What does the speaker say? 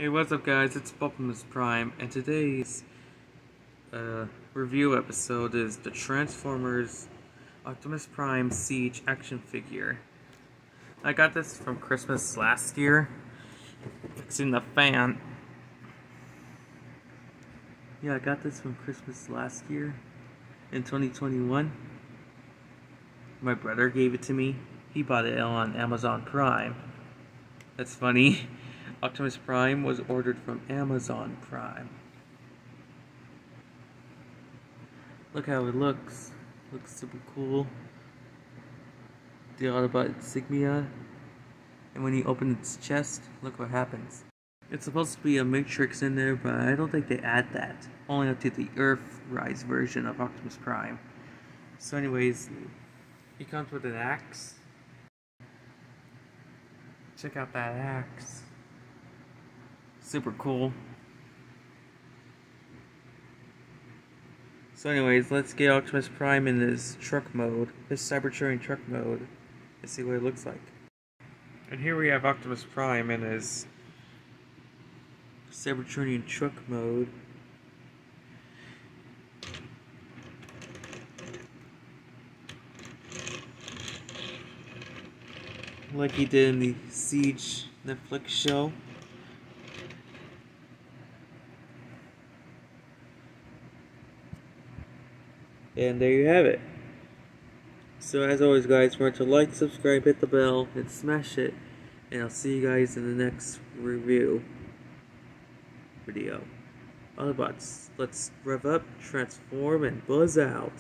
Hey, what's up guys, it's Bumblemus Prime, and today's review episode is the Transformers Optimus Prime Siege action figure. I got this from Christmas last year, fixing the fan. Yeah, I got this from Christmas last year, in 2021. My brother gave it to me. He bought it on Amazon Prime. That's funny. Optimus Prime was ordered from Amazon Prime. Look how it looks. Looks super cool. The Autobot insignia. And when you open its chest, look what happens. It's supposed to be a Matrix in there, but I don't think they add that. Only up to the Earthrise version of Optimus Prime. So anyways, he comes with an axe. Check out that axe. Super cool. So anyways, let's get Optimus Prime in his truck mode, his Cybertron truck mode, and see what it looks like. And here we have Optimus Prime in his Cybertronian truck mode. Like he did in the Siege Netflix show. And there you have it. So as always guys, remember to like, subscribe, hit the bell, and smash it. And I'll see you guys in the next review video. Autobots, let's rev up, transform, and buzz out.